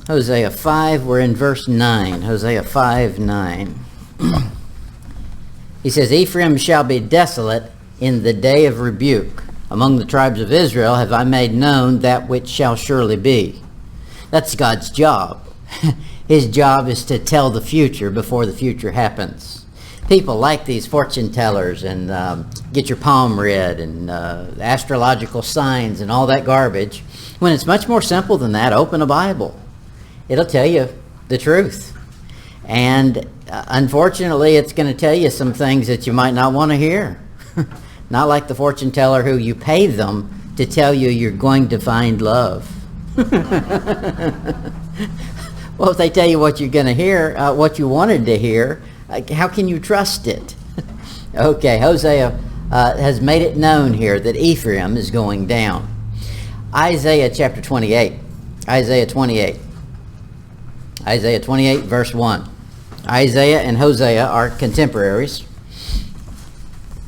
Hosea 5, we're in verse 9. Hosea 5:9. He says, Ephraim shall be desolate in the day of rebuke. Among the tribes of Israel have I made known that which shall surely be. That's God's job. His job is to tell the future before the future happens. People like these fortune tellers and get your palm read and astrological signs and all that garbage, when it's much more simple than that. Open a Bible. It'll tell you the truth. And unfortunately, it's going to tell you some things that you might not want to hear. Not like the fortune teller who you pay them to tell you you're going to find love. Well, if they tell you what you're going to hear, what you wanted to hear, how can you trust it? Okay, Hosea has made it known here that Ephraim is going down. Isaiah chapter 28. Isaiah 28. Isaiah 28, verse 1. Isaiah and Hosea are contemporaries,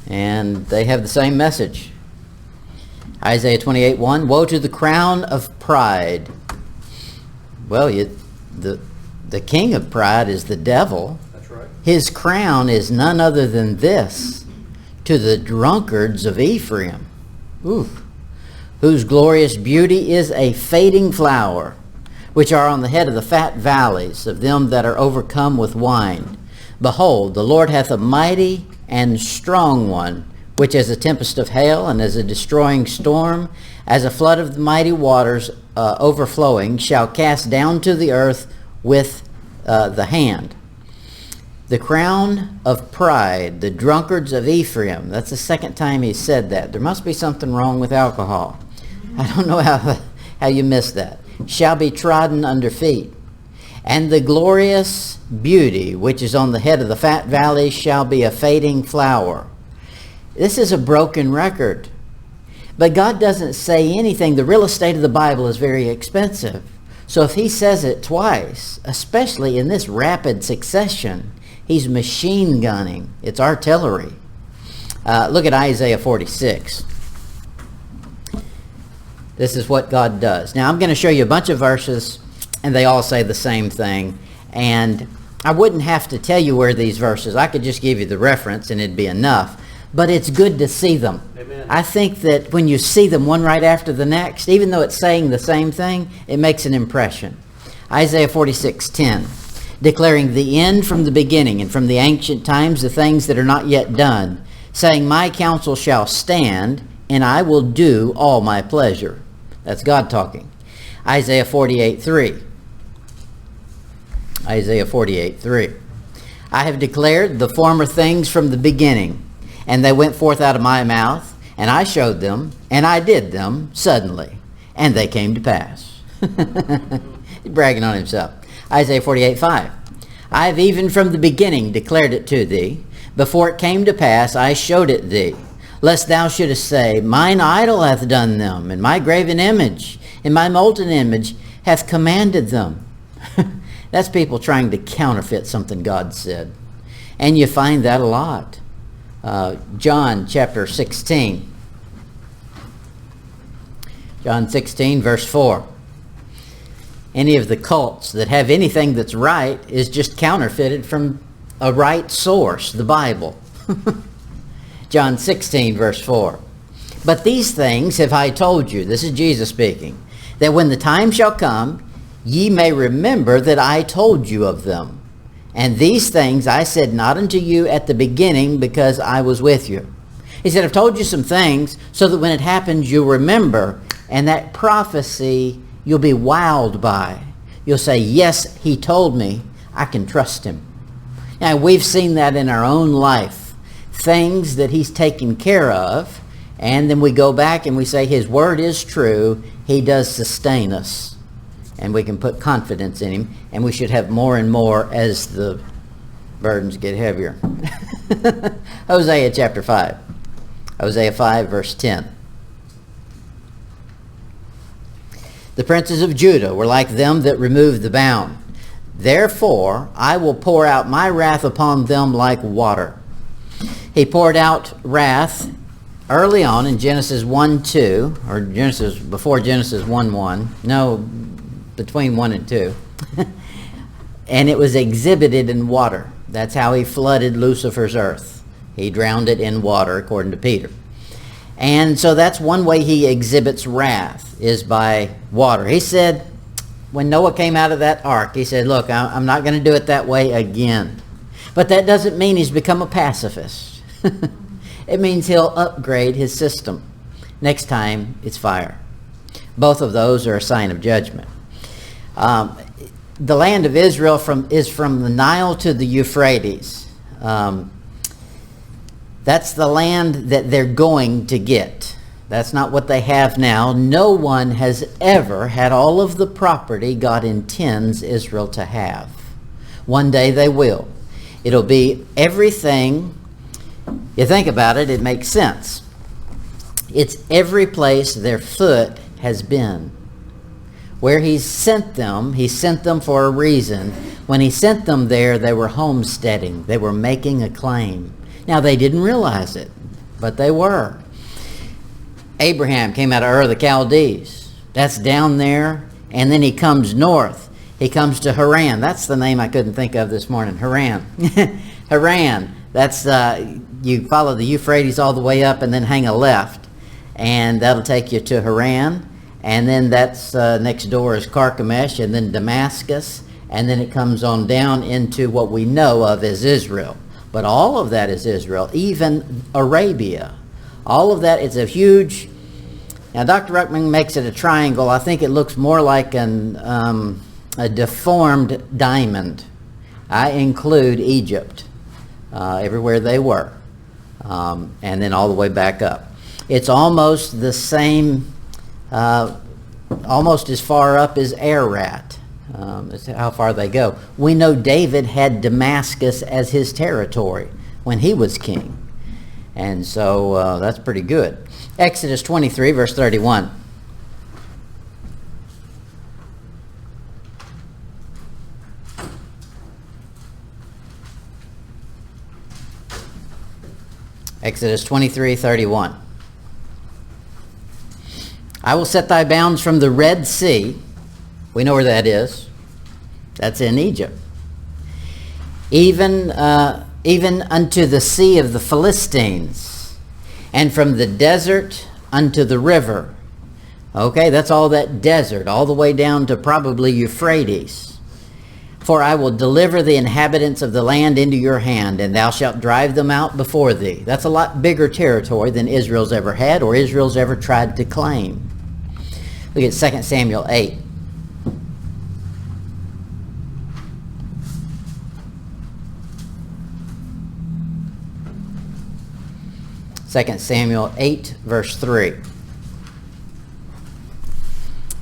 and they have the same message. Isaiah 28:1, woe to the crown of pride. Well, the king of pride is the devil. That's right. His crown is none other than this, to the drunkards of Ephraim, whose glorious beauty is a fading flower, which are on the head of the fat valleys of them that are overcome with wine. Behold, the Lord hath a mighty and strong one, which as a tempest of hail and as a destroying storm, as a flood of the mighty waters overflowing, shall cast down to the earth with the hand. The crown of pride, the drunkards of Ephraim. That's the second time he said that. There must be something wrong with alcohol. I don't know how you missed that. Shall be trodden under feet. And the glorious beauty which is on the head of the fat valley shall be a fading flower. This is a broken record. But God doesn't say anything. The real estate of the Bible is very expensive. So if he says it twice, especially in this rapid succession, he's machine gunning. It's artillery. Look at Isaiah 46. This is what God does. Now I'm going to show you a bunch of verses, and they all say the same thing. And I wouldn't have to tell you where these verses. I could just give you the reference and it'd be enough. But it's good to see them. Amen. I think that when you see them one right after the next, even though it's saying the same thing, it makes an impression. Isaiah 46:10, declaring the end from the beginning and from the ancient times the things that are not yet done, saying, my counsel shall stand, and I will do all my pleasure. That's God talking. Isaiah 48:3. Isaiah 48:3. I have declared the former things from the beginning, and they went forth out of my mouth, and I showed them, and I did them suddenly, and they came to pass. He's bragging on himself. Isaiah 48:5. I have even from the beginning declared it to thee. Before it came to pass, I showed it thee. Lest thou shouldest say, mine idol hath done them, and my graven image, and my molten image hath commanded them. That's people trying to counterfeit something God said. And you find that a lot. John chapter 16. John 16, verse 4. Any of the cults that have anything that's right is just counterfeited from a right source, the Bible. John 16, verse 4. But these things have I told you, this is Jesus speaking, that when the time shall come, ye may remember that I told you of them. And these things I said not unto you at the beginning, because I was with you. He said, I've told you some things so that when it happens, you'll remember. And that prophecy you'll be wowed by. You'll say, yes, he told me. I can trust him. Now, we've seen that in our own life. Things that he's taken care of. And then we go back and we say, his word is true. He does sustain us. And we can put confidence in him. And we should have more and more as the burdens get heavier. Hosea chapter 5. Hosea 5, verse 10. The princes of Judah were like them that removed the bound. Therefore, I will pour out my wrath upon them like water. He poured out wrath early on in Genesis 1:2, or before Genesis 1:1. No, between 1 and 2. And it was exhibited in water. That's how he flooded Lucifer's earth. He drowned it in water, according to Peter. And so that's one way he exhibits wrath, is by water. He said, when Noah came out of that ark, he said, look, I'm not going to do it that way again. But that doesn't mean he's become a pacifist. It means he'll upgrade his system. Next time, it's fire. Both of those are a sign of judgment. The land of Israel is from the Nile to the Euphrates. That's the land that they're going to get. That's not what they have now. No one has ever had all of the property God intends Israel to have. One day they will. It'll be everything. You think about it, it makes sense. It's every place their foot has been. Where he sent them for a reason. When he sent them there, they were homesteading. They were making a claim. Now, they didn't realize it, but they were. Abraham came out of Ur of the Chaldees. That's down there. And then he comes north. He comes to Haran. That's the name I couldn't think of this morning. Haran. Haran. That's, you follow the Euphrates all the way up and then hang a left. And that'll take you to Haran. And then that's next door is Carchemish, and then Damascus, and then it comes on down into what we know of as Israel. But all of that is Israel, even Arabia. All of that is a huge... Now, Dr. Ruckman makes it a triangle. I think it looks more like a deformed diamond. I include Egypt, everywhere they were, and then all the way back up. It's almost the same... almost as far up as Ararat. That's how far they go. We know David had Damascus as his territory when he was king. And so that's pretty good. Exodus 23, verse 31. Exodus 23:31. I will set thy bounds from the Red Sea. We know where that is. That's in Egypt. Even unto the sea of the Philistines, and from the desert unto the river. Okay, that's all that desert, all the way down to probably Euphrates. For I will deliver the inhabitants of the land into your hand, and thou shalt drive them out before thee. That's a lot bigger territory than Israel's ever had or Israel's ever tried to claim. Look at 2 Samuel 8. Second Samuel 8, verse 3.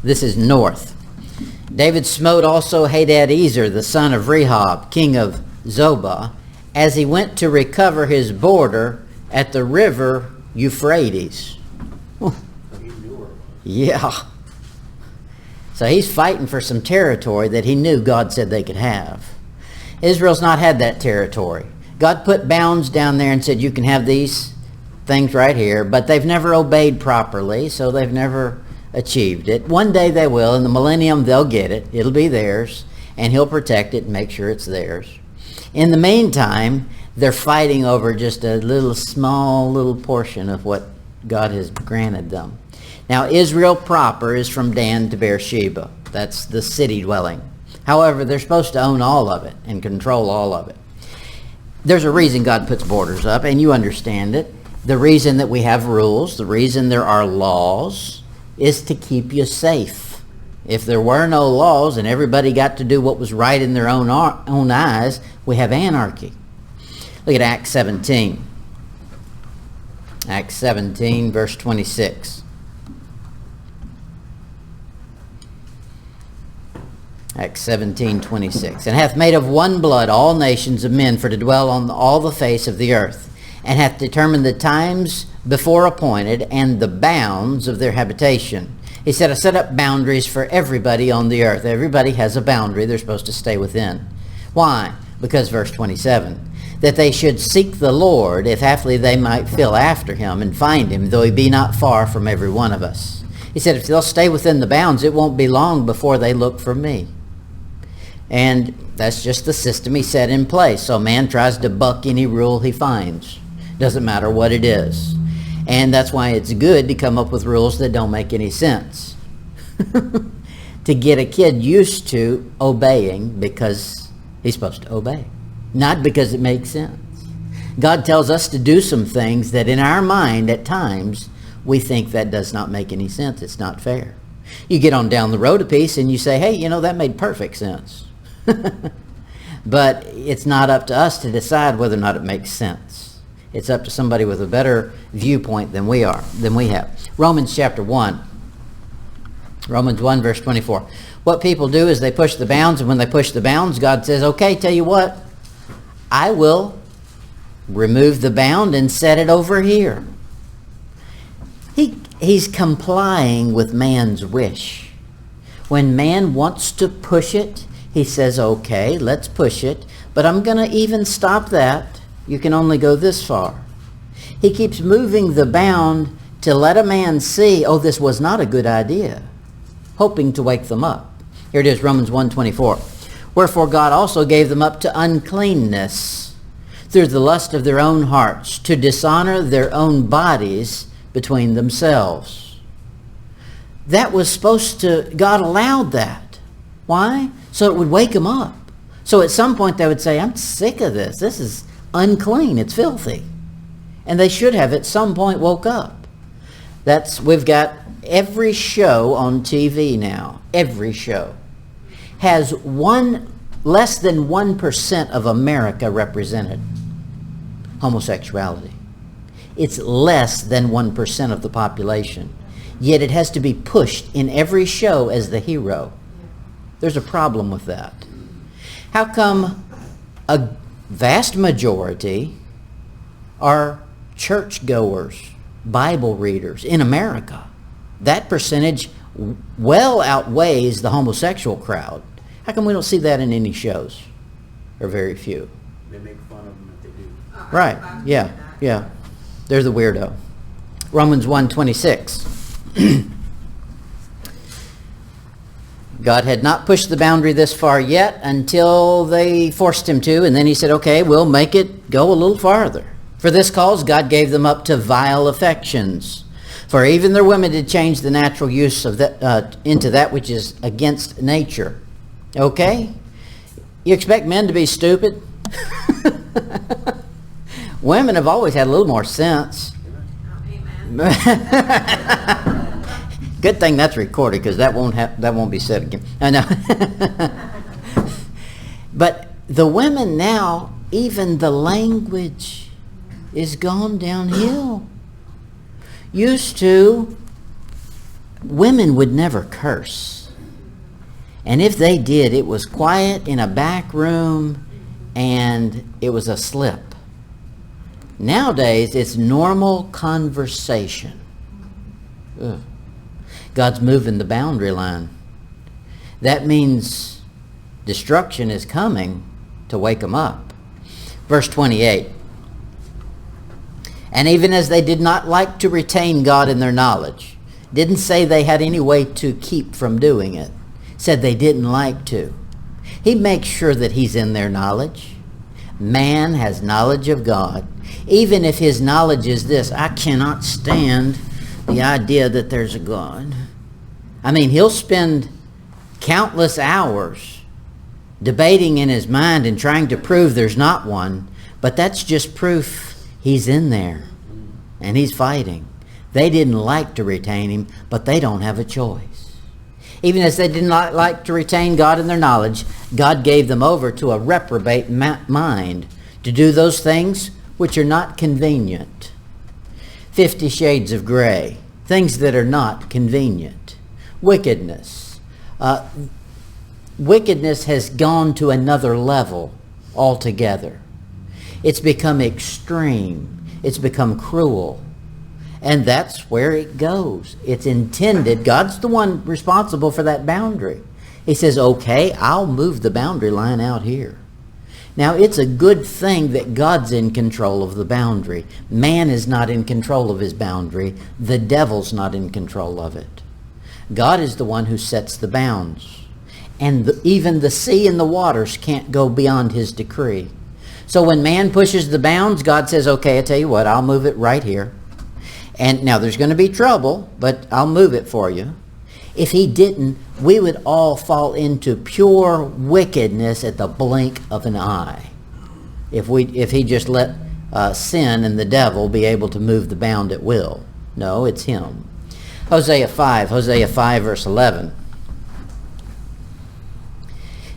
This is north. David smote also Hadadezer, the son of Rehob, king of Zobah, as he went to recover his border at the river Euphrates. Yeah. So he's fighting for some territory that he knew God said they could have. Israel's not had that territory. God put bounds down there and said, you can have these things right here, but they've never obeyed properly, so they've never achieved it. One day they will. In the millennium, they'll get it. It'll be theirs, and he'll protect it and make sure it's theirs. In the meantime, they're fighting over just a little portion of what God has granted them. Now, Israel proper is from Dan to Beersheba. That's the city dwelling. However, they're supposed to own all of it and control all of it. There's a reason God puts borders up, and you understand it. The reason that we have rules, the reason there are laws, is to keep you safe. If there were no laws and everybody got to do what was right in their own eyes, we have anarchy. Look at Acts 17. Acts 17, verse 26. Acts 17:26. And hath made of one blood all nations of men for to dwell on all the face of the earth, and hath determined the times before appointed and the bounds of their habitation. He said, I set up boundaries for everybody on the earth. Everybody has a boundary they're supposed to stay within. Why? Because verse 27, that they should seek the Lord, if haply they might feel after him and find him, though he be not far from every one of us. He said, if they'll stay within the bounds, it won't be long before they look for me. And that's just the system he set in place. So man tries to buck any rule he finds. Doesn't matter what it is. And that's why it's good to come up with rules that don't make any sense. To get a kid used to obeying because he's supposed to obey, not because it makes sense. God tells us to do some things that in our mind at times we think that does not make any sense. It's not fair. You get on down the road a piece and you say, hey, you know, that made perfect sense. But it's not up to us to decide whether or not it makes sense. It's up to somebody with a better viewpoint than we have. Romans chapter 1. Romans 1 verse 24. What people do is they push the bounds, and when they push the bounds, God says, okay, tell you what, I will remove the bound and set it over here. He's complying with man's wish. When man wants to push it, he says, okay, let's push it, but I'm going to even stop that. You can only go this far. He keeps moving the bound to let a man see, oh, this was not a good idea, hoping to wake them up. Here it is, Romans 1:24. Wherefore God also gave them up to uncleanness through the lust of their own hearts, to dishonor their own bodies between themselves. That was supposed to, God allowed that. Why? So it would wake them up. So at some point they would say, I'm sick of this. This is unclean. It's filthy. And they should have at some point woke up. We've got every show on TV now, every show, has less than 1% of America represented. Homosexuality. It's less than 1% of the population. Yet it has to be pushed in every show as the hero. There's a problem with that. How come a vast majority are churchgoers, Bible readers in America? That percentage well outweighs the homosexual crowd. How come we don't see that in any shows? Or very few. They make fun of them if they do. Right, yeah. They're the weirdo. Romans 1:26. God had not pushed the boundary this far yet until they forced him to, and then he said, okay, we'll make it go a little farther. For this cause God gave them up to vile affections. For even their women did change the natural use of that into that which is against nature. Okay? You expect men to be stupid? Women have always had a little more sense. Amen. Good thing that's recorded, because that won't be said again. I know. But the women now, even the language is gone downhill. Used to, women would never curse. And if they did, it was quiet in a back room and it was a slip. Nowadays, it's normal conversation. Ugh. God's moving the boundary line. That means destruction is coming to wake them up. Verse 28. And even as they did not like to retain God in their knowledge, didn't say they had any way to keep from doing it. Said they didn't like to. He makes sure that he's in their knowledge. Man has knowledge of God. Even if his knowledge is this, I cannot stand the idea that there's a God. I mean, he'll spend countless hours debating in his mind and trying to prove there's not one, but that's just proof he's in there and he's fighting. They didn't like to retain him, but they don't have a choice. Even as they did not like to retain God in their knowledge, God gave them over to a reprobate mind to do those things which are not convenient. 50 Shades of Gray. Things that are not convenient. Wickedness. Wickedness has gone to another level altogether. It's become extreme. It's become cruel. And that's where it goes. It's intended. God's the one responsible for that boundary. He says, okay, I'll move the boundary line out here. Now, it's a good thing that God's in control of the boundary. Man is not in control of his boundary. The devil's not in control of it. God is the one who sets the bounds. And even the sea and the waters can't go beyond his decree. So when man pushes the bounds, God says, okay, I tell you what, I'll move it right here. And now there's going to be trouble, but I'll move it for you. If he didn't, we would all fall into pure wickedness at the blink of an eye. If he just let sin and the devil be able to move the bound at will. No, it's him. Hosea 5 verse 11.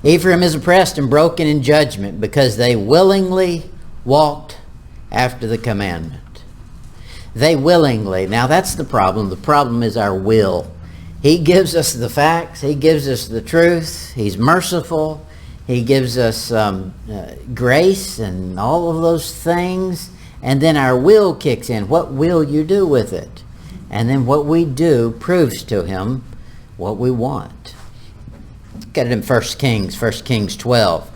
Ephraim is oppressed and broken in judgment because they willingly walked after the commandment. They willingly. Now that's the problem. The problem is our will. He gives us the facts. He gives us the truth. He's merciful. He gives us grace and all of those things. And then our will kicks in. What will you do with it? And then what we do proves to him what we want. Look at it in 1 Kings 12.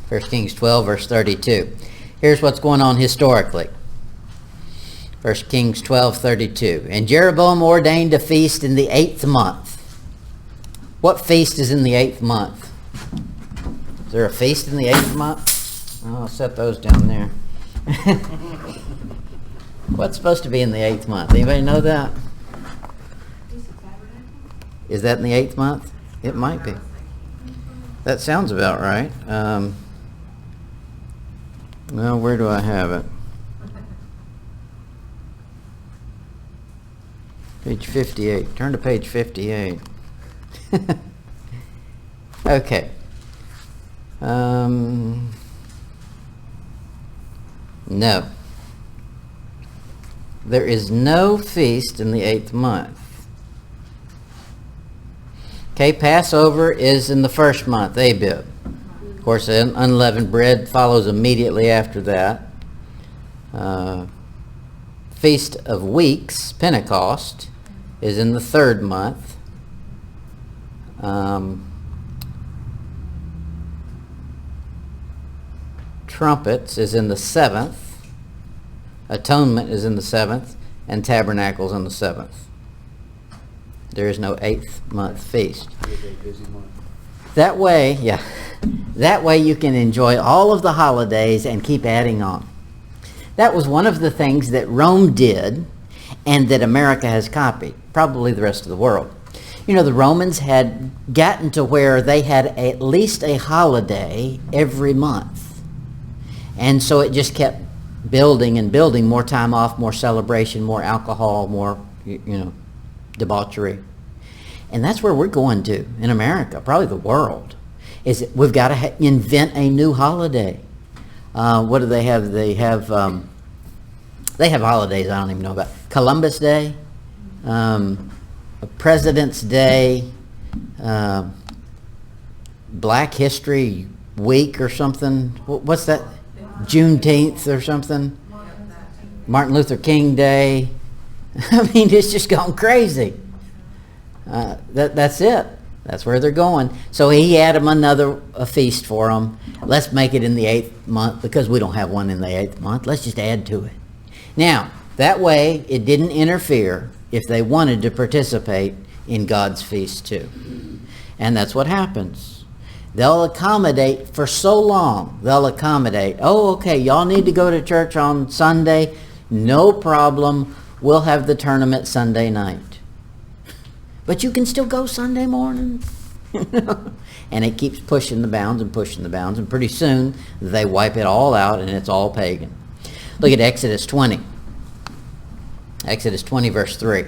1 Kings 12, verse 32. Here's what's going on historically. 1 Kings 12:32. And Jeroboam ordained a feast in the 8th month. What feast is in the 8th month? Is there a feast in the 8th month? Oh, I'll set those down there. What's supposed to be in the 8th month? Anybody know that? Is that in the 8th month? It might be. That sounds about right. Well, where do I have it? Page 58. Turn to page 58. Okay. No. There is no feast in the 8th month. Okay, Passover is in the 1st month, Abib. Of course, unleavened bread follows immediately after that. Feast of Weeks, Pentecost, is in the 3rd month. Trumpets is in the 7th. Atonement is in the 7th. And Tabernacles in the 7th. There is no 8th month feast. That way, that way you can enjoy all of the holidays and keep adding on. That was one of the things that Rome did and that America has copied, probably the rest of the world. You know, the Romans had gotten to where they had at least a holiday every month. And so it just kept building and building, more time off, more celebration, more alcohol, more, debauchery. And that's where we're going to in America, probably the world, is that we've got to invent a new holiday. What do they have? They have holidays I don't even know about. Columbus Day, President's Day, Black History Week or something. What's that? Juneteenth or something. Martin Luther King Day. I mean, it's just gone crazy. That's it. That's where they're going. So he had them a feast for them. Let's make it in the 8th month because we don't have one in the 8th month. Let's just add to it. Now, that way it didn't interfere if they wanted to participate in God's feast too. And that's what happens. They'll accommodate for so long. They'll accommodate. Oh, okay, y'all need to go to church on Sunday. No problem. We'll have the tournament Sunday night. But you can still go Sunday morning. And it keeps pushing the bounds and pushing the bounds. And pretty soon, they wipe it all out and it's all pagan. Look at Exodus 20. Exodus 20, verse 3.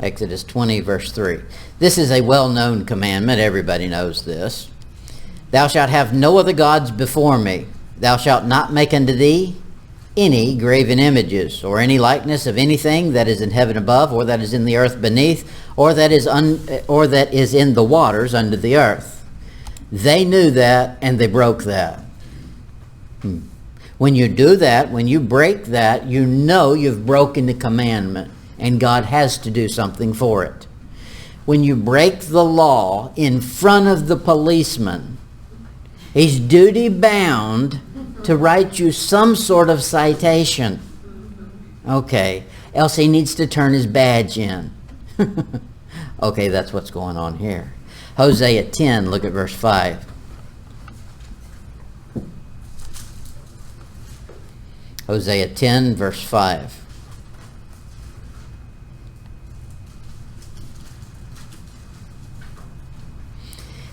Exodus 20, verse 3. This is a well-known commandment. Everybody knows this. Thou shalt have no other gods before me. Thou shalt not make unto thee any graven images, or any likeness of anything that is in heaven above, or that is in the earth beneath, or that is in the waters under the earth. They knew that, and they broke that. When you do that, when you break that, you know you've broken the commandment, and God has to do something for it. When you break the law in front of the policeman, he's duty bound to write you some sort of citation. Okay, else he needs to turn his badge in. Okay, that's what's going on here. Hosea 10, look at verse 5. Hosea 10, verse 5.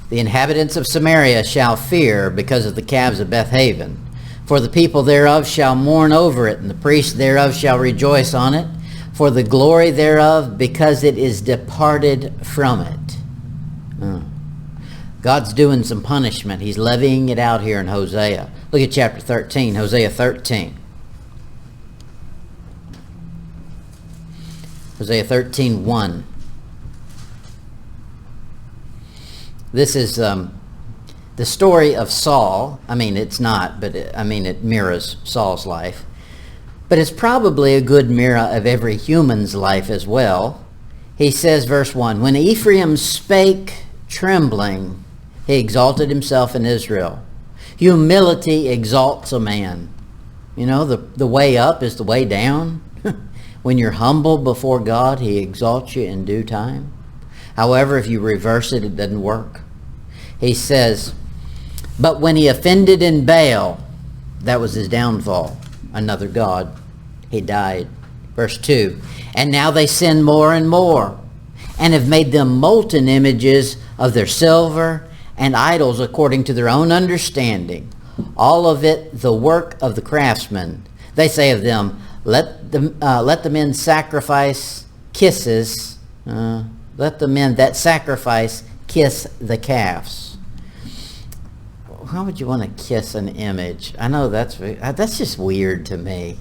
The inhabitants of Samaria shall fear because of the calves of Bethaven. For the people thereof shall mourn over it, and the priests thereof shall rejoice on it, for the glory thereof, because it is departed from it. God's doing some punishment. He's levying it out here in Hosea. Look at chapter 13, Hosea 13. Hosea 13, 1. This is the story of Saul. I mean, it's not, but it mirrors Saul's life. But it's probably a good mirror of every human's life as well. He says, verse 1, when Ephraim spake trembling, he exalted himself in Israel. Humility exalts a man. You know, the way up is the way down. When you're humble before God, he exalts you in due time. However, if you reverse it, it doesn't work. He says, but when he offended in Baal, that was his downfall, another god, he died. Verse 2, and now they sin more and more, and have made them molten images of their silver and idols according to their own understanding. All of it the work of the craftsman. They say of them, let the men sacrifice kisses. Let the men that sacrifice kiss the calves. Why would you want to kiss an image? I know that's just weird to me.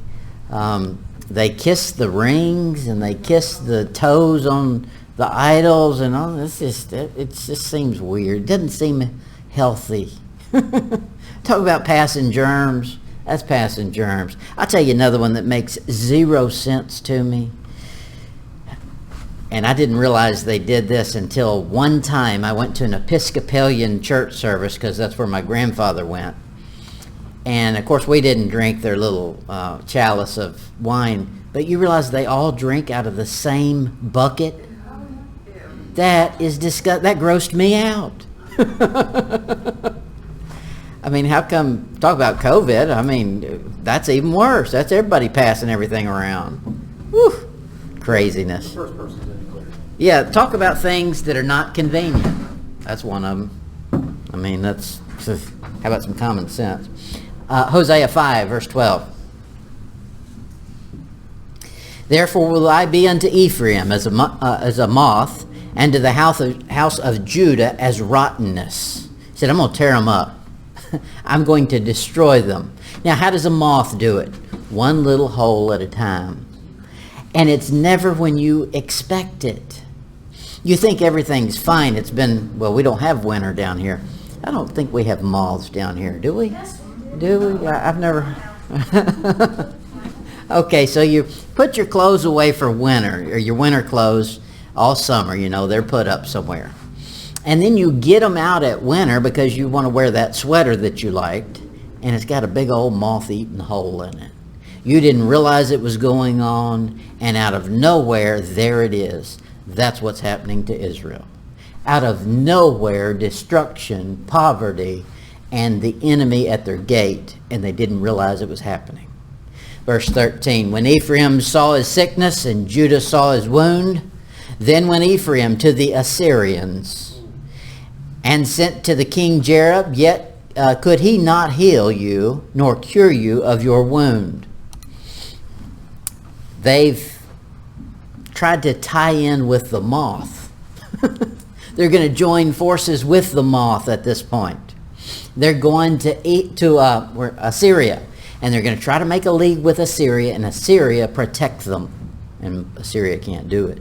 They kiss the rings and they kiss the toes on the idols and all. It just seems weird. It doesn't seem healthy. Talk about passing germs. That's passing germs. I'll tell you another one that makes 0 sense to me. And I didn't realize they did this until one time I went to an Episcopalian church service, because that's where my grandfather went. And of course we didn't drink their little chalice of wine, but you realize they all drink out of the same bucket? That is disgusting. That grossed me out. I mean, how come, talk about COVID, I mean, that's even worse. That's everybody passing everything around. Whew, craziness. The first person's in the clear. Yeah, talk about things that are not convenient. That's one of them. I mean, how about some common sense? Hosea 5, verse 12. Therefore will I be unto Ephraim as a moth, and to the house of Judah as rottenness. He said, I'm going to tear them up. I'm going to destroy them. Now, how does a moth do it? One little hole at a time. And it's never when you expect it. You think everything's fine. It's been, well, we don't have winter down here. I don't think we have moths down here, do we? Do we? I've never. Okay, so you put your clothes away for winter, or your winter clothes all summer, they're put up somewhere. And then you get them out at winter because you want to wear that sweater that you liked, and it's got a big old moth-eaten hole in it. You didn't realize it was going on, and out of nowhere, there it is. That's what's happening to Israel. Out of nowhere, destruction, poverty, and the enemy at their gate, and they didn't realize it was happening. Verse 13, when Ephraim saw his sickness and Judah saw his wound, then went Ephraim to the Assyrians and sent to the king Jareb, yet could he not heal you, nor cure you of your wound. They've tried to tie in with the moth. They're going to join forces with the moth at this point. They're going to Assyria, and they're going to try to make a league with Assyria, and Assyria protect them, and Assyria can't do it.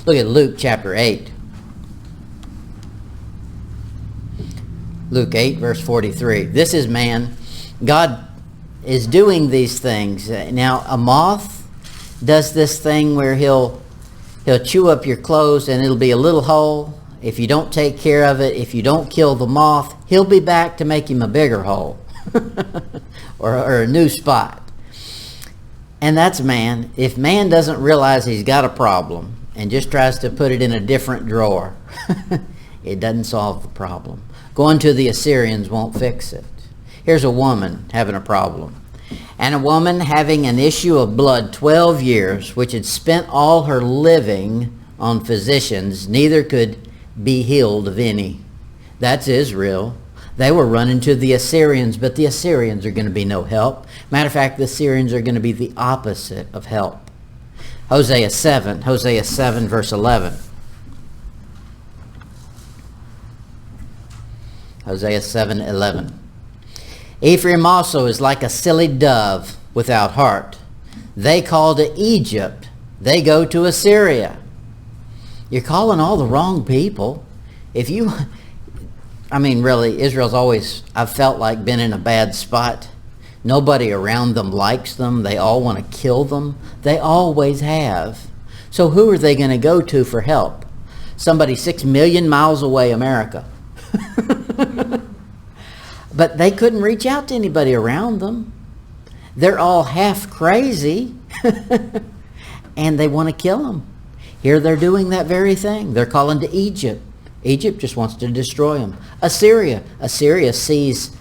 Look at Luke chapter 8. Luke 8, verse 43. This is man. God is doing these things. Now, a moth does this thing where he'll chew up your clothes and it'll be a little hole. If you don't take care of it, if you don't kill the moth, he'll be back to make him a bigger hole or a new spot. And that's man. If man doesn't realize he's got a problem and just tries to put it in a different drawer, it doesn't solve the problem. Going to the Assyrians won't fix it. Here's a woman having a problem. And a woman having an issue of blood 12 years, which had spent all her living on physicians, neither could be healed of any. That's Israel. They were running to the Assyrians, but the Assyrians are going to be no help. Matter of fact, the Assyrians are going to be the opposite of help. Hosea 7 verse 11. Hosea 7:11. Ephraim also is like a silly dove without heart. They call to Egypt, they go to Assyria. You're calling all the wrong people. Really, Israel's always, I've felt like, been in a bad spot. Nobody around them likes them. They all want to kill them. They always have. So who are they going to go to for help? Somebody 6 million miles away, America. But they couldn't reach out to anybody around them. They're all half crazy, and they want to kill them. Here they're doing that very thing. They're calling to Egypt. Egypt just wants to destroy them. Assyria sees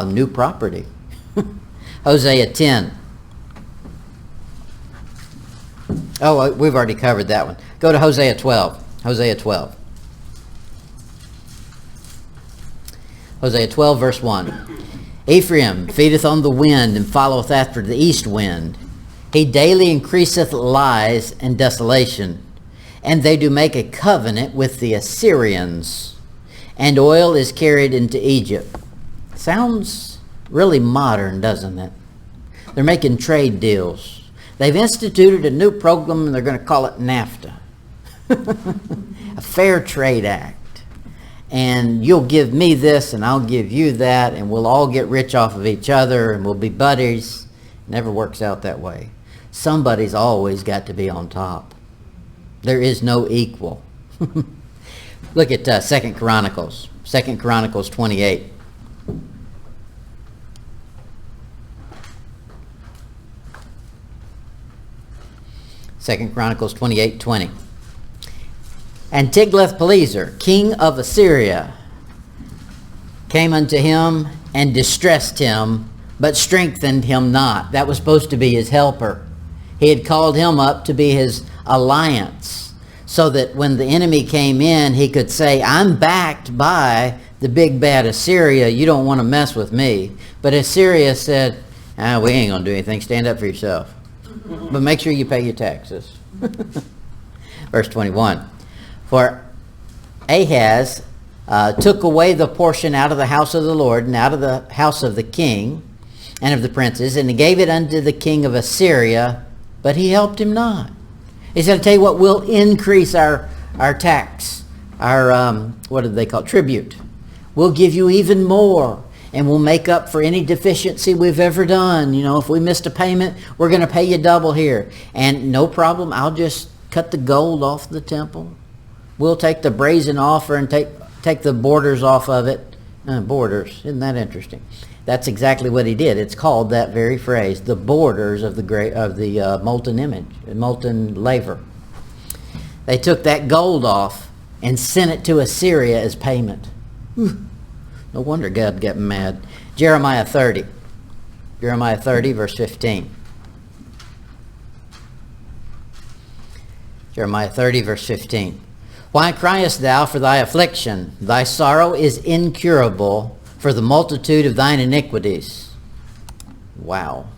new property. Hosea 10. Oh, we've already covered that one. Go to Hosea 12. Hosea 12. Hosea 12, verse 1. Ephraim feedeth on the wind, and followeth after the east wind. He daily increaseth lies and desolation. And they do make a covenant with the Assyrians. And oil is carried into Egypt. Sounds really modern, doesn't it? They're making trade deals. They've instituted a new program, and they're going to call it NAFTA. A Fair Trade Act. And you'll give me this, and I'll give you that, and we'll all get rich off of each other, and we'll be buddies. Never works out that way. Somebody's always got to be on top. There is no equal. Look at 2 Chronicles. 2 Chronicles 28. Second Chronicles 28:20. And Tiglath-Pileser, king of Assyria, came unto him and distressed him, but strengthened him not. That was supposed to be his helper. He had called him up to be his alliance, so that when the enemy came in, he could say, I'm backed by the big bad Assyria. You don't want to mess with me. But Assyria said, we ain't going to do anything. Stand up for yourself. But make sure you pay your taxes. Verse 21. For Ahaz took away the portion out of the house of the Lord and out of the house of the king and of the princes, and he gave it unto the king of Assyria, but he helped him not. He said, I'll tell you what, we'll increase our tax, our, what did they call it? Tribute. We'll give you even more, and we'll make up for any deficiency we've ever done. If we missed a payment, we're going to pay you double here. And no problem, I'll just cut the gold off the temple. We'll take the brazen offer and take the borders off of it. Borders, isn't that interesting? That's exactly what he did. It's called that very phrase, the borders of the molten image, molten laver. They took that gold off and sent it to Assyria as payment. Whew. No wonder God got mad. Jeremiah 30. Jeremiah 30, verse 15. Jeremiah 30, verse 15. Why criest thou for thy affliction? Thy sorrow is incurable for the multitude of thine iniquities. Wow.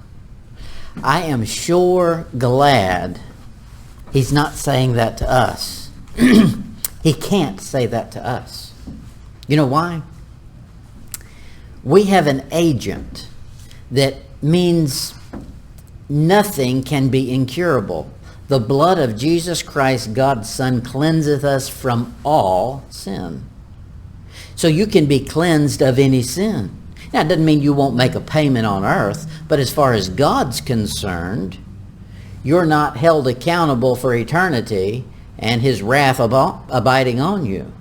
I am sure glad he's not saying that to us. He can't say that to us. You know why? We have an agent that means nothing can be incurable. The blood of Jesus Christ, God's Son, cleanseth us from all sin. So you can be cleansed of any sin. Now, it doesn't mean you won't make a payment on earth, but as far as God's concerned, you're not held accountable for eternity and his wrath abiding on you.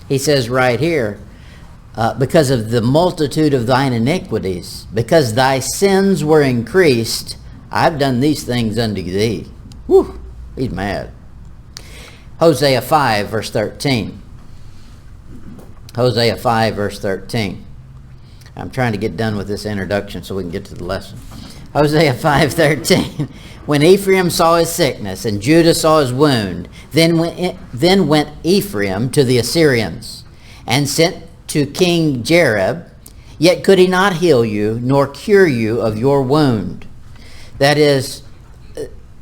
He says right here, because of the multitude of thine iniquities, because thy sins were increased, I've done these things unto thee. Whew, he's mad. Hosea 5, verse 13. Hosea 5, verse 13. I'm trying to get done with this introduction so we can get to the lesson. Hosea 5:13. When Ephraim saw his sickness and Judah saw his wound, then went Ephraim to the Assyrians and sent to King Jareb, yet could he not heal you, nor cure you of your wound. That is,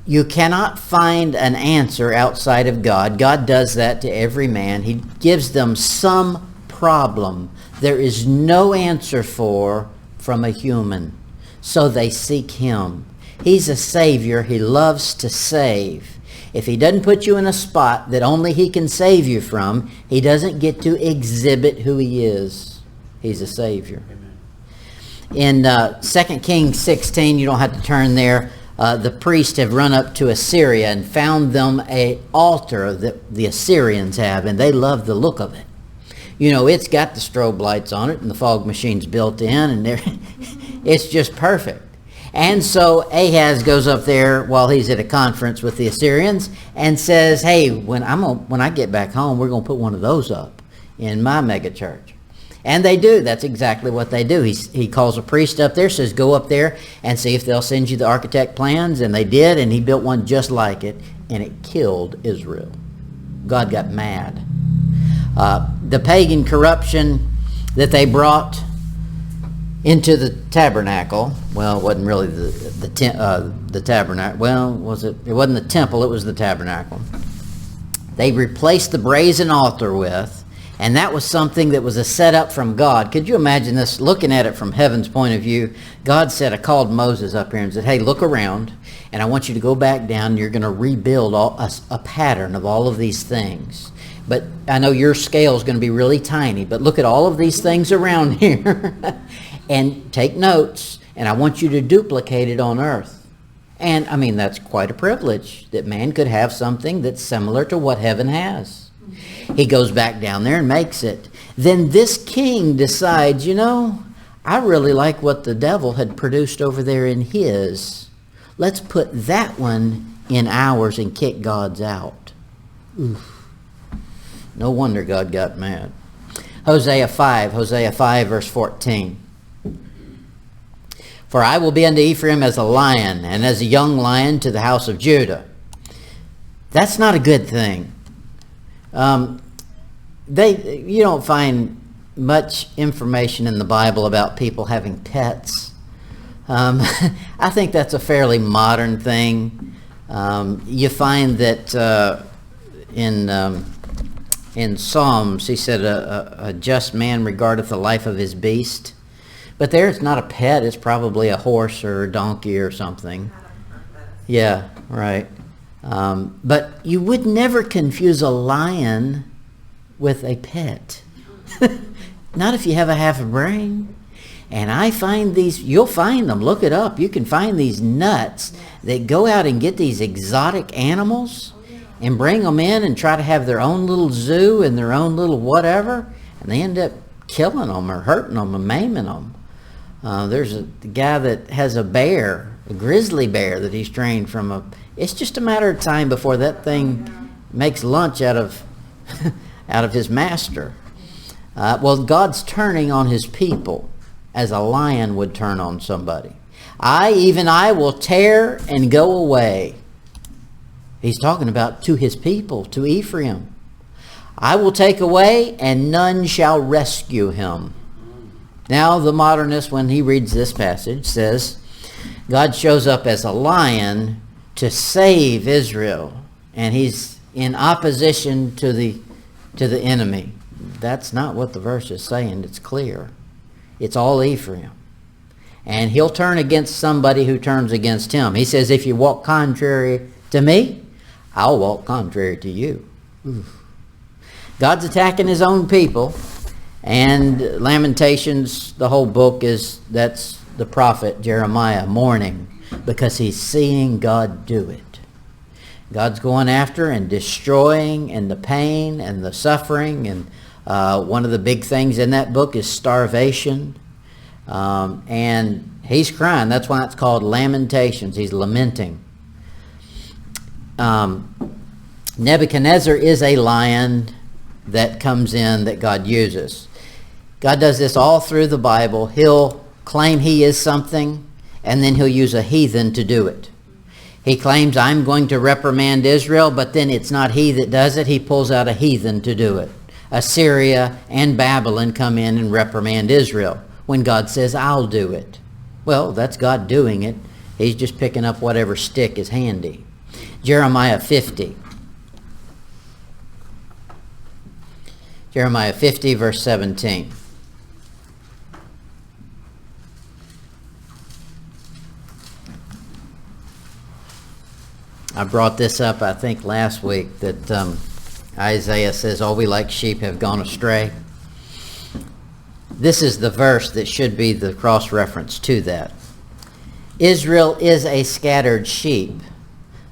you cannot find an answer outside of God. God does that to every man. He gives them some problem there is no answer from a human. So they seek him. He's a Savior. He loves to save. If he doesn't put you in a spot that only he can save you from, he doesn't get to exhibit who he is. He's a Savior. Amen. In 2 Kings 16, you don't have to turn there, the priests have run up to Assyria and found them an altar that the Assyrians have, and they love the look of it. You know, it's got the strobe lights on it, and the fog machine's built in, and it's just perfect. And so Ahaz goes up there while he's at a conference with the Assyrians and says, hey, when I get back home, we're going to put one of those up in my mega church. And they do. That's exactly what they do. He calls a priest up there, says, go up there and see if they'll send you the architect plans. And they did, and he built one just like it, and it killed Israel. God got mad. The pagan corruption that they brought into the tabernacle, well, it wasn't really the tabernacle. Well, was it? It wasn't the temple, it was the tabernacle. They replaced the brazen altar with, and that was something that was a setup from God. Could you imagine this, looking at it from heaven's point of view? God said, I called Moses up here and said, hey, look around, and I want you to go back down, and you're going to rebuild a pattern of all of these things. But I know your scale is going to be really tiny, but look at all of these things around here and take notes, and I want you to duplicate it on earth. And, I mean, that's quite a privilege that man could have something that's similar to what heaven has. He goes back down there and makes it. Then this king decides, you know, I really like what the devil had produced over there in his. Let's put that one in ours and kick God's out. Oof. No wonder God got mad. Hosea 5 verse 14. For I will be unto Ephraim as a lion, and as a young lion to the house of Judah. That's not a good thing. You don't find much information in the Bible about people having pets. I think that's a fairly modern thing. You find that in Psalms, he said, a just man regardeth the life of his beast. But there it's not a pet, it's probably a horse or a donkey or something. Yeah, right. But you would never confuse a lion with a pet. Not if you have a half a brain. And I find these, you'll find them, look it up. You can find these nuts that go out and get these exotic animals and bring them in and try to have their own little zoo and their own little whatever, and they end up killing them or hurting them and maiming them. There's a guy that has a bear, a grizzly bear that he's trained from a... It's just a matter of time before that thing makes lunch out of his master. Well, God's turning on his people as a lion would turn on somebody. I will tear and go away. He's talking about to his people, to Ephraim. I will take away, and none shall rescue him. Now, the modernist, when he reads this passage, says, God shows up as a lion to save Israel, and he's in opposition to the enemy. That's not what the verse is saying. It's clear. It's all Ephraim. And he'll turn against somebody who turns against him. He says, if you walk contrary to me, I'll walk contrary to you. Oof. God's attacking his own people. And Lamentations, the whole book that's the prophet Jeremiah mourning because he's seeing God do it. God's going after and destroying, and the pain and the suffering. And one of the big things in that book is starvation. And he's crying. That's why it's called Lamentations. He's lamenting. Nebuchadnezzar is a lion that comes in that God uses. God does this all through the Bible. He'll claim he is something, and then he'll use a heathen to do it. He claims, I'm going to reprimand Israel, but then it's not he that does it. He pulls out a heathen to do it. Assyria and Babylon come in and reprimand Israel when God says, I'll do it. Well, that's God doing it. He's just picking up whatever stick is handy. Jeremiah 50. Jeremiah 50, verse 17. I brought this up, I think, last week, that Isaiah says, all we like sheep have gone astray. This is the verse that should be the cross-reference to that. Israel is a scattered sheep.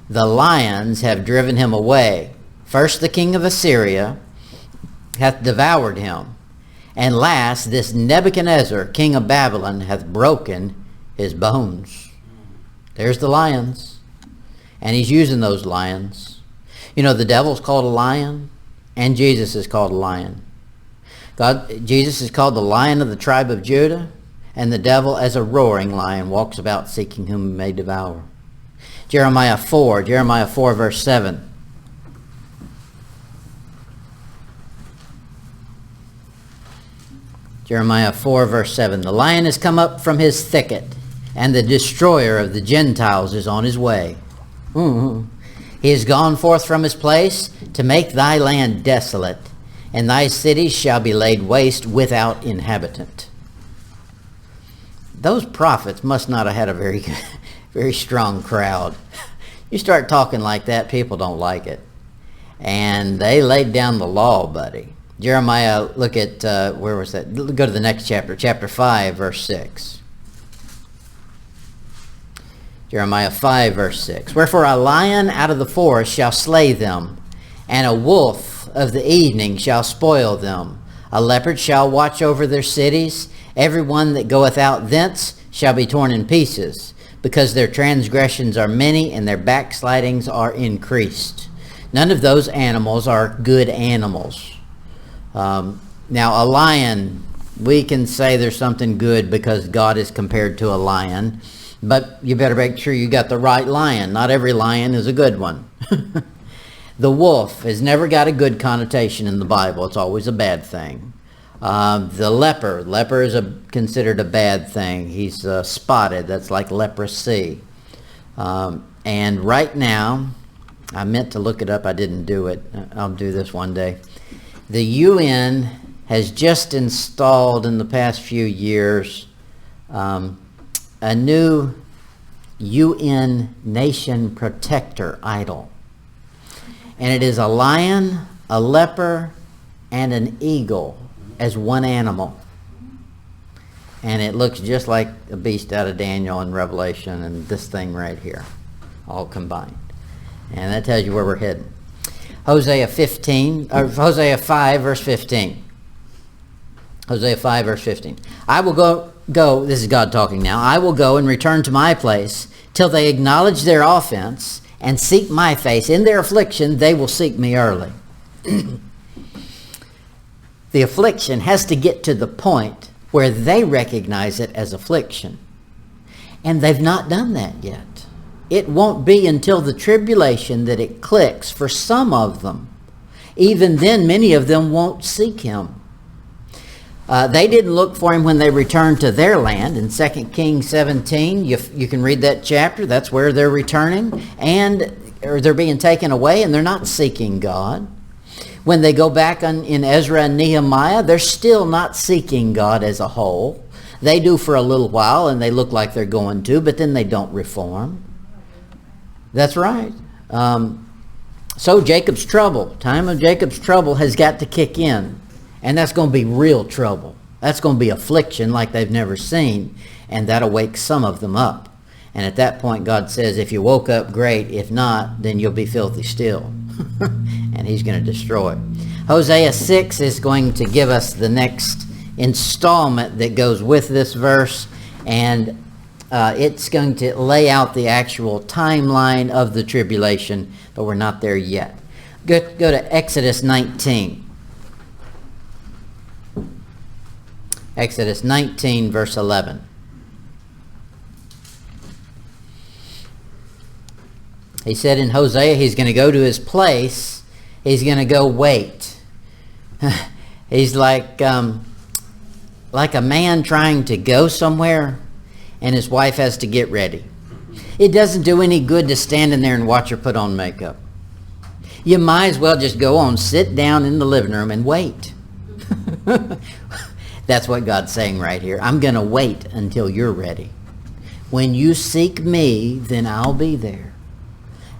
The lions have driven him away. First the king of Assyria hath devoured him. And last this Nebuchadnezzar, king of Babylon, hath broken his bones. There's the lions. And he's using those lions. You know, the devil's called a lion, and Jesus is called a lion. Jesus is called the Lion of the tribe of Judah, and the devil, as a roaring lion, walks about seeking whom he may devour. Jeremiah 4 verse 7. Jeremiah 4 verse 7. The lion has come up from his thicket, and the destroyer of the Gentiles is on his way. He is gone forth from his place to make thy land desolate, and thy cities shall be laid waste without inhabitant. Those prophets must not have had a very strong crowd. You start talking like that, people don't like it. And they laid down the law, buddy. Jeremiah, look at, where was that? Go to the next chapter, chapter 5, verse 6. Jeremiah 5, verse 6. Wherefore a lion out of the forest shall slay them, and a wolf of the evening shall spoil them. A leopard shall watch over their cities. Every one that goeth out thence shall be torn in pieces, because their transgressions are many, and their backslidings are increased. None of those animals are good animals. Now a lion, we can say there's something good because God is compared to a lion. But you better make sure you got the right lion. Not every lion is a good one. The wolf has never got a good connotation in the Bible. It's always a bad thing. The leper is considered a bad thing. He's spotted. That's like leprosy. And right now, I meant to look it up. I didn't do it. I'll do this one day. The UN has just installed in the past few years a new UN nation protector idol. And it is a lion, a leper, and an eagle as one animal. And it looks just like a beast out of Daniel and Revelation and this thing right here, all combined. And that tells you where we're heading. Hosea 5, verse 15. Hosea 5, verse 15. I will go, this is God talking now, I will go and return to my place till they acknowledge their offense and seek my face. In their affliction, they will seek me early. The affliction has to get to the point where they recognize it as affliction. And they've not done that yet. It won't be until the tribulation that it clicks for some of them. Even then, many of them won't seek him. They didn't look for him when they returned to their land. In 2 Kings 17, you can read that chapter. That's where they're returning. Or they're being taken away, and they're not seeking God. When they go back in Ezra and Nehemiah, they're still not seeking God as a whole. They do for a little while, and they look like they're going to, but then they don't reform. That's right. So Jacob's trouble, time of Jacob's trouble has got to kick in. And that's going to be real trouble. That's going to be affliction like they've never seen. And that'll wake some of them up. And at that point, God says, if you woke up, great. If not, then you'll be filthy still. And he's going to destroy. Hosea 6 is going to give us the next installment that goes with this verse, and it's going to lay out the actual timeline of the tribulation, but we're not there yet. Go to Exodus 19. Exodus 19, verse 11. He said in Hosea he's going to go to his place. He's going to go wait. He's like a man trying to go somewhere, and his wife has to get ready. It doesn't do any good to stand in there and watch her put on makeup. You might as well just go on, sit down in the living room and wait. That's what God's saying right here. I'm going to wait until you're ready. When you seek me, then I'll be there.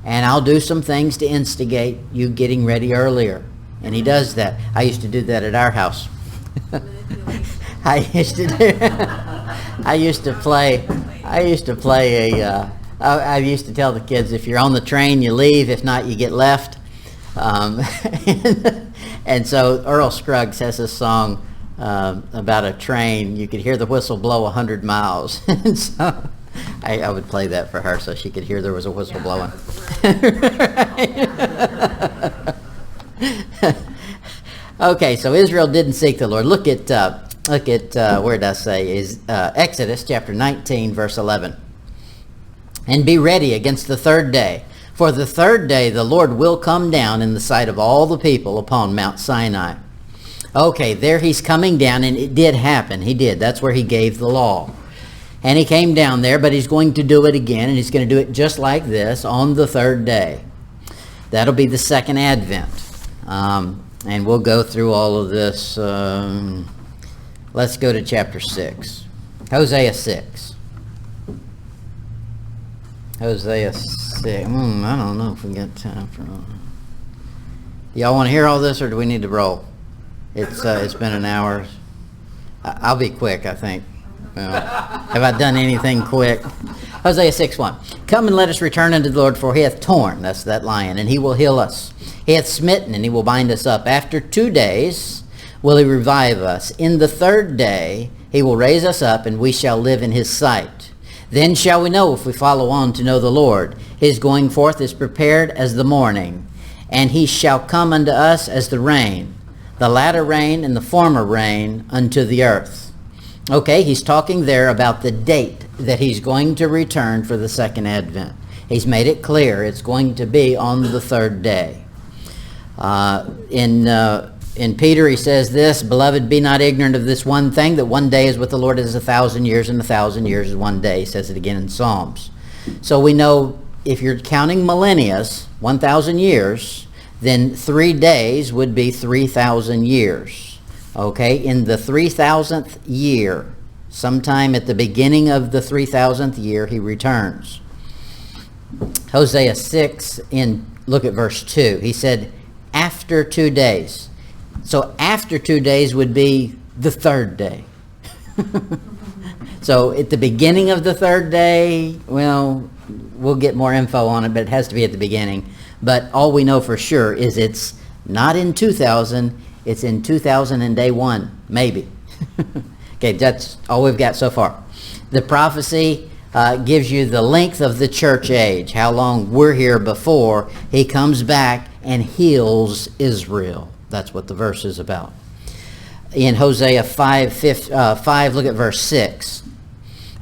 And I'll do some things to instigate you getting ready earlier. And he does that. I used to do that at our house. I used to tell the kids, if you're on the train, you leave. If not, you get left. And so Earl Scruggs has a song about a train. You could hear the whistle blow 100 miles. And so I would play that for her so she could hear there was a whistle blowing. Okay, so Israel didn't seek the Lord. Look at where did I say? Is Exodus chapter 19, verse 11. And be ready against the third day. For the third day the Lord will come down in the sight of all the people upon Mount Sinai. Okay, there he's coming down, and it did happen. He did. That's where he gave the law. And he came down there, but he's going to do it again, and he's going to do it just like this on the third day. That'll be the second advent. And we'll go through all of this. Let's go to chapter 6. Hosea 6. Hosea 6. I don't know if we got time for all. Y'all want to hear all this, or do we need to roll? It's been an hour. I'll be quick, I think. Have I done anything quick? Hosea 6:1. Come and let us return unto the Lord, for he hath torn, that's that lion, and he will heal us. He hath smitten, and he will bind us up. After 2 days will he revive us. In the third day he will raise us up, and we shall live in his sight. Then shall we know if we follow on to know the Lord. His going forth is prepared as the morning, and he shall come unto us as the rain, the latter rain and the former rain unto the earth. Okay, he's talking there about the date that he's going to return for the second advent. He's made it clear it's going to be on the third day. In Peter he says this, Beloved, be not ignorant of this one thing, that one day is with the Lord as 1,000 years, and 1,000 years is one day. He says it again in Psalms. So we know if you're counting millennia, 1,000 years, then 3 days would be 3,000 years. Okay, in the 3,000th year, sometime at the beginning of the 3,000th year, he returns. Hosea 6, look at verse 2. He said, after 2 days. So after 2 days would be the third day. So at the beginning of the third day, well, we'll get more info on it, but it has to be at the beginning. But all we know for sure is it's not in 2000, it's in 2000 and day 1, maybe. Okay, that's all we've got so far. The prophecy gives you the length of the church age, how long we're here before he comes back and heals Israel. That's what the verse is about. In Hosea 5, look at verse 6.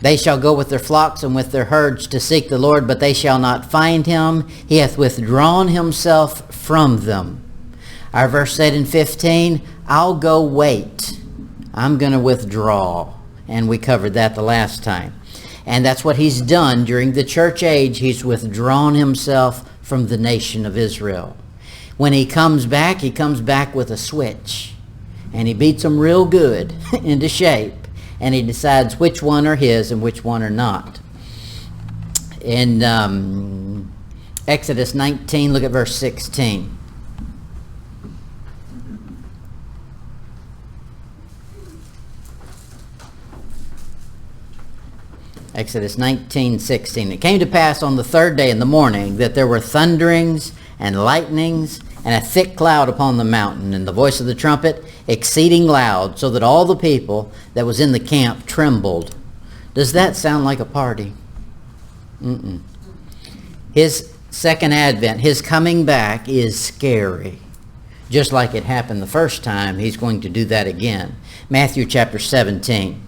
They shall go with their flocks and with their herds to seek the Lord, but they shall not find him. He hath withdrawn himself from them. Our verse said in 15, I'll go wait. I'm going to withdraw. And we covered that the last time. And that's what he's done during the church age. He's withdrawn himself from the nation of Israel. When he comes back with a switch. And he beats them real good into shape. And he decides which one are his and which one are not. In Exodus 19, look at verse 16. Exodus 19:16. It came to pass on the third day in the morning that there were thunderings and lightnings and a thick cloud upon the mountain, and the voice of the trumpet exceeding loud, so that all the people that was in the camp trembled. Does that sound like a party? Mm-mm. His second advent, his coming back, is scary. Just like it happened the first time, he's going to do that again. Matthew chapter 17.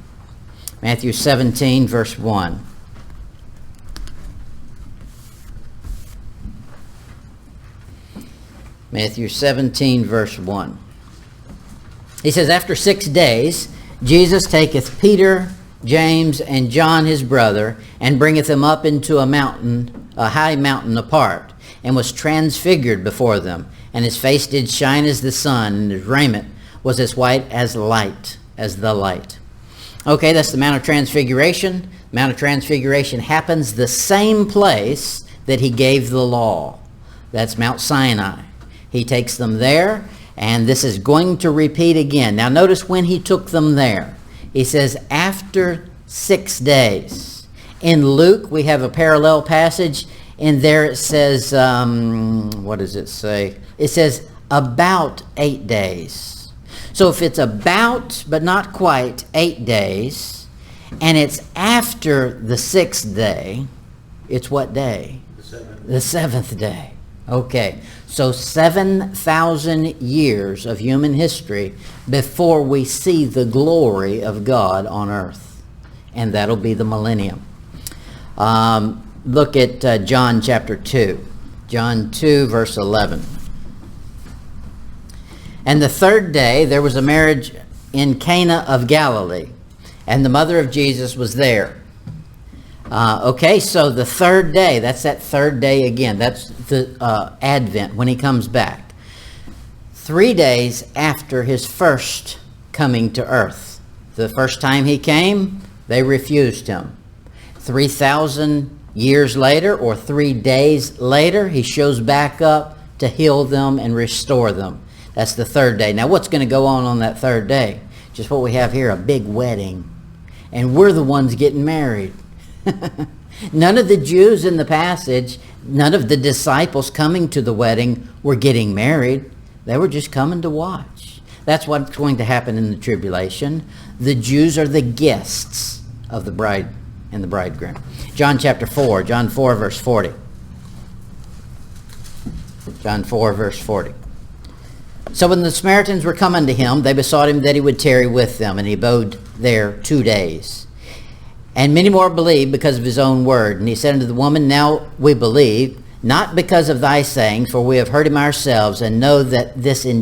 Matthew 17, verse 1. Matthew 17, verse 1. He says, After 6 days, Jesus taketh Peter, James, and John his brother, and bringeth them up into a mountain, a high mountain apart, and was transfigured before them. And his face did shine as the sun, and his raiment was as white as light, as the light. Okay, that's the Mount of Transfiguration. The Mount of Transfiguration happens the same place that he gave the law. That's Mount Sinai. He takes them there, and this is going to repeat again. Now notice when he took them there. He says, after 6 days. In Luke, we have a parallel passage. In there it says, what does it say? It says, about 8 days. So if it's about, but not quite, 8 days, and it's after the 6th day, it's what day? The 7th day. Okay, so 7,000 years of human history before we see the glory of God on earth. And that'll be the millennium. Look at John chapter 2. John 2, verse 11. And the 3rd day there was a marriage in Cana of Galilee, and the mother of Jesus was there. Okay, so the 3rd day, that's that 3rd day again. That's the Advent, when he comes back. 3 days after his first coming to earth. The first time he came, they refused him. 3,000 years later, or 3 days later, he shows back up to heal them and restore them. That's the 3rd day. Now, what's going to go on that 3rd day? Just what we have here, a big wedding. And we're the ones getting married. None of the Jews in the passage, none of the disciples coming to the wedding were getting married. They were just coming to watch. That's what's going to happen in the tribulation. The Jews are the guests of the bride and the bridegroom. John chapter 4, John 4 verse 40. John 4 verse 40. So when the Samaritans were come unto him, they besought him that he would tarry with them, and he abode there 2 days. And many more believed because of his own word. And he said unto the woman, Now we believe, not because of thy saying, for we have heard him ourselves, and know that this is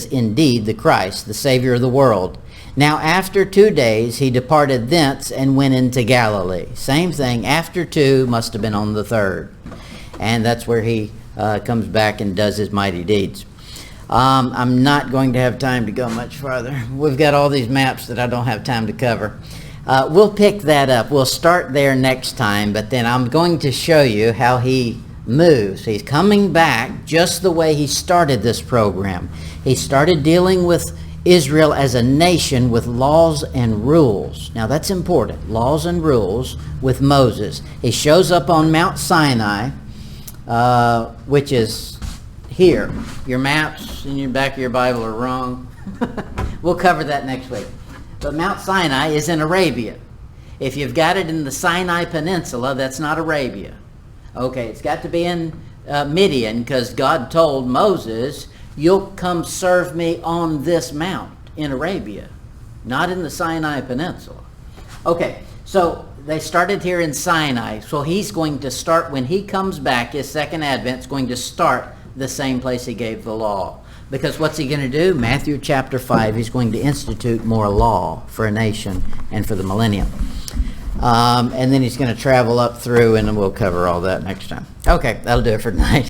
indeed the Christ, the Savior of the world. Now after 2 days he departed thence and went into Galilee. Same thing, after 2 must have been on the 3rd. And that's where he comes back and does his mighty deeds. I'm not going to have time to go much farther. We've got all these maps that I don't have time to cover. We'll pick that up. We'll start there next time, but then I'm going to show you how he moves. He's coming back just the way he started this program. He started dealing with Israel as a nation with laws and rules. Now that's important. Laws and rules with Moses. He shows up on Mount Sinai, which is here. Your maps in your back of your Bible are wrong. We'll cover that next week. But Mount Sinai is in Arabia. If you've got it in the Sinai Peninsula, that's not Arabia. Okay, it's got to be in Midian, because God told Moses, you'll come serve me on this mount in Arabia, not in the Sinai Peninsula. Okay, so they started here in Sinai. So he's going to start, when he comes back, his second advent is going to start the same place he gave the law. Because what's he going to do? Matthew chapter 5, he's going to institute more law for a nation and for the millennium. And then he's going to travel up through, and we'll cover all that next time. Okay, that'll do it for tonight.